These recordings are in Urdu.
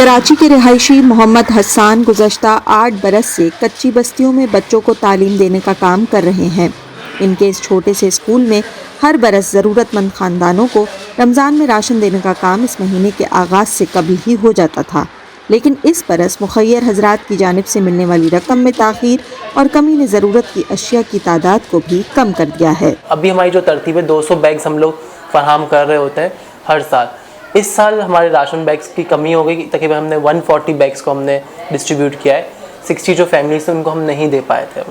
کراچی کے رہائشی محمد حسان گزشتہ 8 برس سے کچی بستیوں میں بچوں کو تعلیم دینے کا کام کر رہے ہیں۔ ان کے اس چھوٹے سے اسکول میں ہر برس ضرورت مند خاندانوں کو رمضان میں راشن دینے کا کام اس مہینے کے آغاز سے قبل ہی ہو جاتا تھا، لیکن اس برس مخیر حضرات کی جانب سے ملنے والی رقم میں تاخیر اور کمی نے ضرورت کی اشیاء کی تعداد کو بھی کم کر دیا ہے۔ ابھی ہماری جو ترتیب ہے 200 بیگز ہم لوگ فراہم کر رہے ہوتے ہیں ہر سال۔ اس سال ہمارے راشن بیگز کی کمی ہو گئی، تقریباً ہم نے 140 بیگز کو ہم نے ڈسٹریبیوٹ کیا ہے۔ 60 جو فیملیز تھے ان کو ہم نہیں دے پائے تھے۔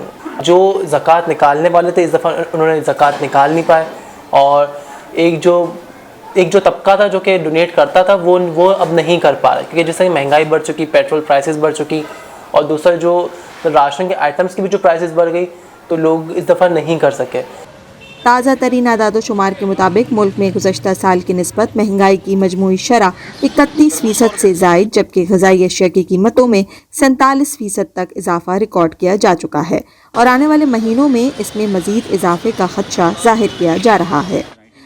جو زکوٰۃ نکالنے والے تھے اس دفعہ انہوں نے زکوٰۃ نکال نہیں پائے، اور ایک جو طبقہ تھا جو کہ ڈونیٹ کرتا تھا وہ اب نہیں کر پا رہا، کیونکہ جس طرح مہنگائی بڑھ چکی، پیٹرول پرائسز بڑھ چکی، اور دوسرا جو راشن کے آئٹمس کی بھی جو پرائسز بڑھ گئی، تو لوگ اس دفعہ نہیں کر سکے۔ تازہ ترین اعداد و شمار کے مطابق ملک میں گزشتہ سال کی نسبت مہنگائی کی مجموعی شرح 31% سے زائد، جبکہ غذائی اشیاء کی قیمتوں میں 47% تک اضافہ ریکارڈ کیا جا چکا ہے، اور آنے والے مہینوں میں اس میں مزید اضافے کا خدشہ ظاہر کیا جا رہا ہے۔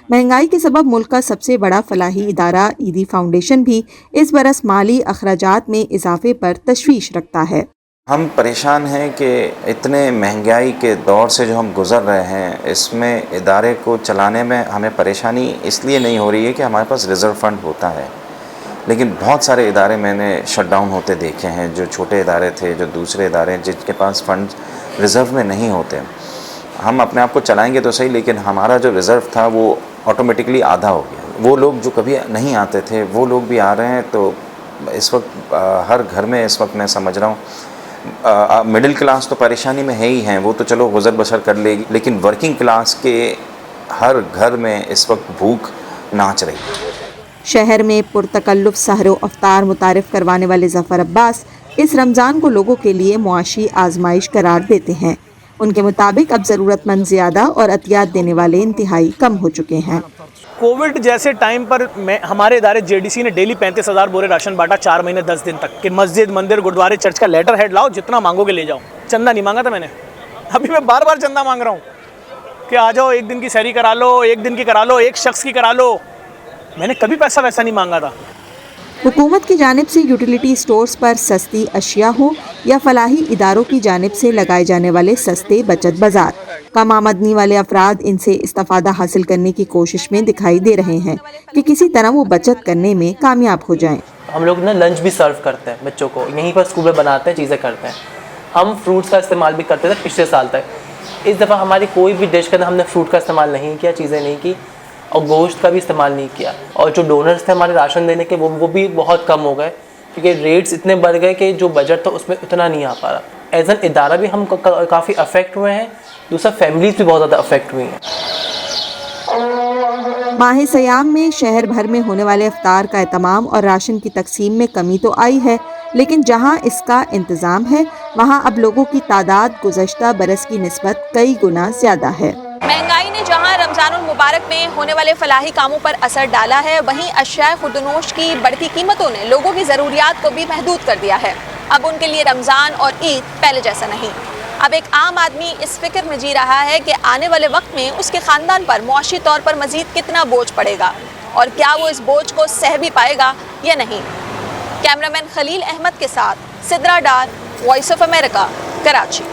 مہنگائی کے سبب ملک کا سب سے بڑا فلاحی ادارہ عیدی فاؤنڈیشن بھی اس برس مالی اخراجات میں اضافے پر تشویش رکھتا ہے۔ ہم پریشان ہیں کہ اتنے مہنگائی کے دور سے جو ہم گزر رہے ہیں، اس میں ادارے کو چلانے میں ہمیں پریشانی اس لیے نہیں ہو رہی ہے کہ ہمارے پاس ریزرو فنڈ ہوتا ہے، لیکن بہت سارے ادارے میں نے شٹ ڈاؤن ہوتے دیکھے ہیں، جو چھوٹے ادارے تھے، جو دوسرے ادارے جن کے پاس فنڈ ریزرو میں نہیں ہوتے۔ ہم اپنے آپ کو چلائیں گے تو صحیح، لیکن ہمارا جو ریزرو تھا وہ آٹومیٹکلی آدھا ہو گیا۔ وہ لوگ جو کبھی نہیں آتے تھے وہ لوگ بھی آ رہے ہیں، تو اس وقت ہر گھر میں اس وقت میں سمجھ رہا ہوں مڈل کلاس تو پریشانی میں ہے ہی ہیں، وہ تو چلو گزر بسر کر لے گی، لیکن ورکنگ کلاس کے ہر گھر میں اس وقت بھوک ناچ رہی ہے۔ شہر میں پرتکلف سحر و افطار متعارف کروانے والے ظفر عباس اس رمضان کو لوگوں کے لیے معاشی آزمائش قرار دیتے ہیں۔ ان کے مطابق اب ضرورت مند زیادہ اور عطیات دینے والے انتہائی کم ہو چکے ہیں۔ کووڈ جیسے ٹائم پر ہمارے ادارے JDC نے ڈیلی 35,000 بورے راشن بانٹا 4 مہینے 10 دن تک، کہ مسجد، مندر، گردوارے، چرچ کا لیٹر ہیڈ لاؤ، جتنا مانگو گے لے جاؤ۔ چندہ نہیں مانگا تھا میں نے، ابھی میں بار بار چندہ مانگ رہا ہوں کہ آ جاؤ، ایک دن کی سحری کرا لو، ایک دن کی کرا لو، ایک شخص کی کرا لو۔ میں نے کبھی پیسہ ویسا نہیں مانگا تھا۔ حکومت کی جانب سے یوٹیلیٹی سٹورز پر سستی اشیاء ہوں یا فلاحی اداروں کی جانب سے لگائے جانے والے سستے بچت بازار، کم آمدنی والے افراد ان سے استفادہ حاصل کرنے کی کوشش میں دکھائی دے رہے ہیں کہ کسی طرح وہ بچت کرنے میں کامیاب ہو جائیں۔ ہم لوگ لنچ بھی سرو کرتے ہیں بچوں کو، یہیں پر اسکول میں بناتے ہیں، چیزیں کرتے ہیں۔ ہم فروٹس کا استعمال بھی کرتے تھے پچھلے سال تک۔ اس دفعہ ہماری کوئی بھی ڈش کے اندر ہم نے فروٹ کا استعمال نہیں کیا، چیزیں نہیں کی، اور گوشت کا بھی استعمال نہیں کیا۔ اور جو ڈونرز تھے ہمارے راشن دینے کے وہ بھی بہت کم ہو گئے، کیونکہ ریٹس اتنے بڑھ گئے کہ جو بجٹ تھا اس میں اتنا نہیں آ پا رہا۔ ایز این ادارہ بھی ہم کافی افیکٹ ہوئے ہیں، دوسرا فیملیز بھی بہت زیادہ افیکٹ ہوئی ہیں۔ ماہ سیام میں شہر بھر میں ہونے والے افطار کا اہتمام اور راشن کی تقسیم میں کمی تو آئی ہے، لیکن جہاں اس کا انتظام ہے وہاں اب لوگوں کی تعداد گزشتہ برس کی نسبت کئی گنا زیادہ ہے۔ مہنگائی نے جہاں رمضان المبارک میں ہونے والے فلاحی کاموں پر اثر ڈالا ہے، وہیں اشیاء خردنوش کی بڑھتی قیمتوں نے لوگوں کی ضروریات کو بھی محدود کر دیا ہے۔ اب ان کے لیے رمضان اور عید پہلے جیسا نہیں۔ اب ایک عام آدمی اس فکر میں جی رہا ہے کہ آنے والے وقت میں اس کے خاندان پر معاشی طور پر مزید کتنا بوجھ پڑے گا، اور کیا وہ اس بوجھ کو سہ بھی پائے گا یا نہیں۔ کیمرامین خلیل احمد کے ساتھ Sidra Dar, voice of America, Karachi.